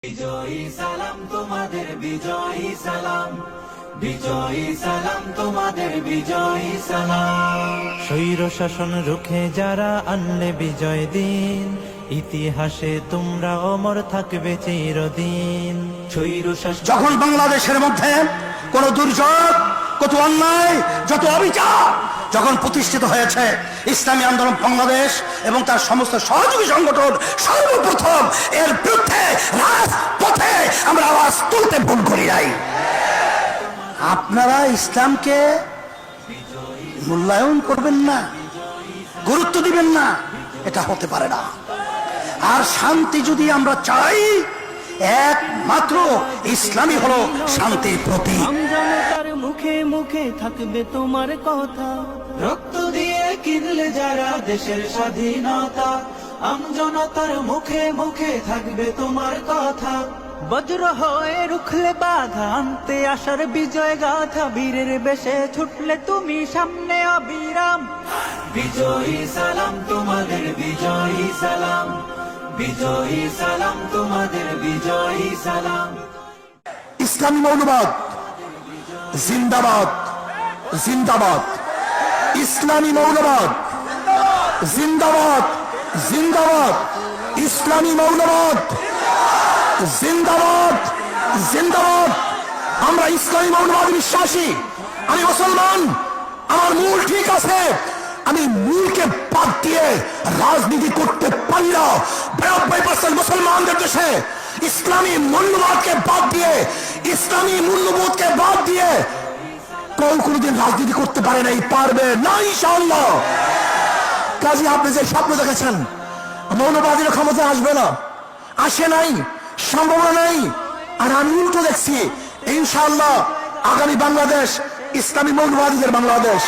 বিজয়ী সালাম তোমাদের, বিজয়ী সালাম, বিজয়ী সালাম তোমাদের, বিজয়ী সালাম। স্বৈর শাসন রুখে যারা আনলে বিজয় দিন, ইতিহাসে তোমরা অমর থাকবে চিরদিন। স্বৈর শাসন যখন বাংলাদেশের মধ্যে কোন দুর্যোগ, কত অন্যায়, যত অবিচার যখন প্রতিষ্ঠিত হয়েছে, ইসলামী আন্দোলন বাংলাদেশ এবং তার সমস্ত সহযোগী সংগঠন সর্বপ্রথম এর বিরুদ্ধে রাজপথে আমরা আওয়াজ তুলতে ভুল করি নাই। আপনারা ইসলামকে মূল্যায়ন করবেন না, গুরুত্ব দিবেন না, এটা হতে পারে না। আর শান্তি যদি আমরা চাই, একমাত্র ইসলামই হলো শান্তির প্রতীক। আমজনতার মুখে মুখে থাকবে তোমার কথা, রক্ত দিয়ে কিনলে যারা দেশের স্বাধীনতা, আমজনতার মুখে মুখে থাকবে তোমার কথা। বজ্র হয়ে রুখলে বাধা, আনতে আসার বিজয় গাথা, বীরের বেশে ছুটলে তুমি সামনে অবিরাম। বিজয়ী সালাম তোমাদের, বিজয়ী সালাম, বিজয়ী সালাম তোমাদের, বিজয়ী সালাম। ইসলামী মৌলবাদ জিন্দাবাদ, জিন্দাবাদ। ইসলামী মৌলবাদ জিন্দাবাদ, জিন্দাবাদ। ইসলামী মৌলবাদ জিন্দাবাদ, জিন্দাবাদ। আমরা ইসলামী মৌলবাদ বিশ্বাসী, আমি মুসলমান, আমার মূল ঠিক আছে, আমি মূলকে বাদ দিয়ে রাজনীতি করতে পারি না। 92% মুসলমানদের দেশে ইসলামী মূল্যবোধকে বাদ দিয়ে, ইসলামী মূল্যবোধকে বাদ দিয়ে কেউ কোনোদিন রাজনীতি করতে পারে নাই, পারবে না ইনশাআল্লাহ। কাজে আপনি যে স্বপ্ন দেখেছেন মৌলবাদীর ক্ষমতা আসবে না, আসে নাই, সম্ভাবনা নাই। আর আমি উল্টো দেখছি, ইনশাআল্লাহ আগামী বাংলাদেশ ইসলামী মৌলবাদীদের বাংলাদেশ,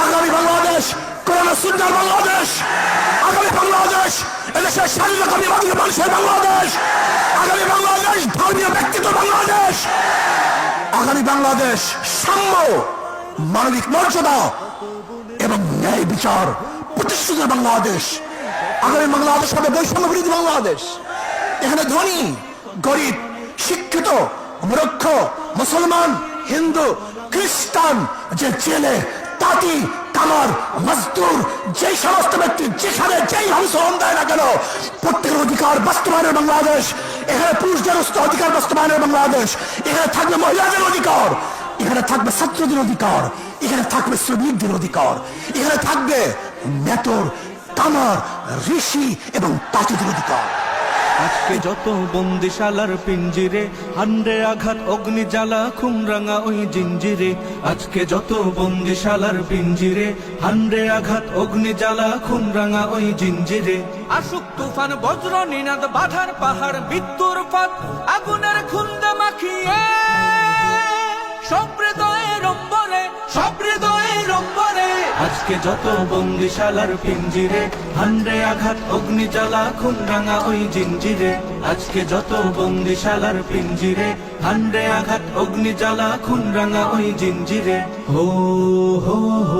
আগামী বাংলাদেশ কোরআন সুন্নাহর বাংলাদেশ, আগামী বাংলাদেশ এদেশের স্বাধীনতাকামী মানুষের বাংলাদেশ, আগামী বাংলাদেশ ধর্মীয় ব্যক্তিত্ব বাংলাদেশ, আগামী বাংলাদেশ সাম্য, মানবিক মর্যাদা এবং ন্যায় বিচার প্রতিষ্ঠিত বাংলাদেশ। আগামী বাংলাদেশ হবে বৈষম্য বিরোধী বাংলাদেশ। এখানে ধনী গরিব, শিক্ষিত মূর্খ, মুসলমান হিন্দু খ্রিস্টান, যে জেলে তাঁতি কামার মজদুর, যে সমস্ত ব্যক্তি যেখানে যেই শ্রম দেয় না কেন, প্রত্যেকের অধিকার বাস্তবায়নের বাংলাদেশ। এখানে পুরুষদের অধিকার বাস্তবায়নের বাংলাদেশ। এখানে থাকবে মহিলাদের অধিকার, এখানে থাকবে ছাত্রদের অধিকার, এখানে থাকবে শ্রমিকদের অধিকার, এখানে থাকবে মেতর কামার ঋষি এবং তাঁতিদের অধিকার। আজকে যত বন্দিশালার পিঞ্জিরে, হান্ডে আঘাত অগ্নি জ্বালা খুমরাঙা ওই জিঞ্জিরে। আজকে যত বন্দিশালার পিঞ্জিরে, হান্ডে আঘাত অগ্নি জ্বালা খুমরাঙা ওই জিঞ্জিরে। আসুক তুফান বজ্র নিনাদ বাধার পাহাড়, মৃত্যুর পথ আগুনের খুন্দে মাখিয়ে, সহৃদয়ের অম্বরে, সহৃদয়ের অম্বরে। আজকে যত বন্দিশালার পিঞ্জিরে, হান্ডে আঘাত অগ্নি জ্বালা খুমরাঙা ওই জিঞ্জিরে। আজকে যত বন্দিশালার পিঞ্জিরে, হান্ডে আঘাত অগ্নি জ্বালা খুমরাঙা ওই জিঞ্জিরে। হো হো হো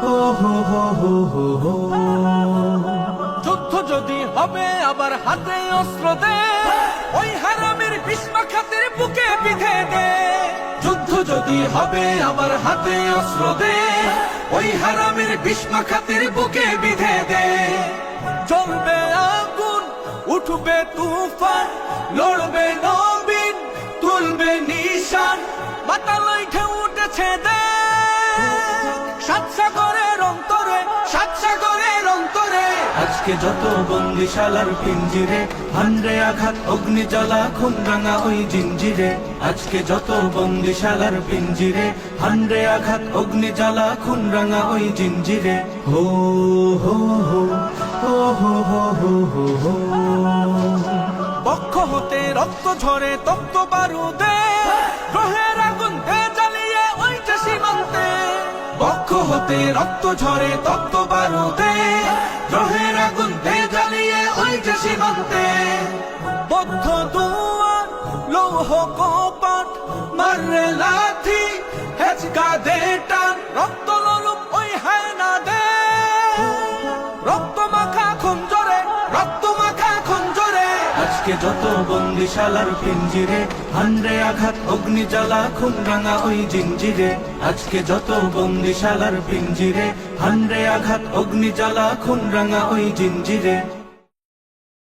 হো হো হো হো হো। যুদ্ধ যদি হবে আবার হাতে অস্ত্র দে, ওই হারামের বিস্মা খাতের বুকে বিধে দে। যুদ্ধ যদি হবে আবার হাতে অস্ত্র দে, ওই হারামের বিস্মা খাতের বুকে বিধে দে। জ্বলবে আগুন, উঠবে তুফান, লড়বে নবীন, তুলবে নিশান। বাতালয় ঢেউ উঠেছে দে, সাত সাগরের অন্তরে, সাত সাগরের অন্তরে। আজকে যত বন্দিশালার পিঞ্জিরে, হান্ডে আঘাত অগ্নি জ্বালা খুমরাঙা ওই জিঞ্জিরে। আজকে যত বন্দিশালার পিঞ্জিরে, হান্ডে আঘাত অগ্নি জ্বালা খুমরাঙা ওই জিঞ্জিরে। হো হো হো হো হো হো হো হো। বক্ষ হতে রক্ত ঝরে তপ্ত বারুদে, গ্রহের আগুন দে জ্বালিয়ে ওই যে সীমান্তে। বক্ষ হতে রক্ত ঝরে তপ্ত বারুদে, গ্রহের আগুন দে জ্বালিয়ে ওই যে সীমান্তে। বদ্ধ দুয়ার লৌহ কপাট, মাররে লাথি হেচকা দে টান। রক্ত ললুপ ওই হায়না দে, রক্ত মাখা খঞ্জরে, রক্ত মাখা খঞ্জরে। আজকে যত বন্দিশালার পিঞ্জিরে, হান্ডে আঘাত অগ্নি জ্বালা খুন রাঙা ওই জিঞ্জিরে। আজকে যত বন্দিশালার পিঞ্জিরে, হান্ডে আঘাত অগ্নি জ্বালা খুন রাঙা ওই জিঞ্জিরে।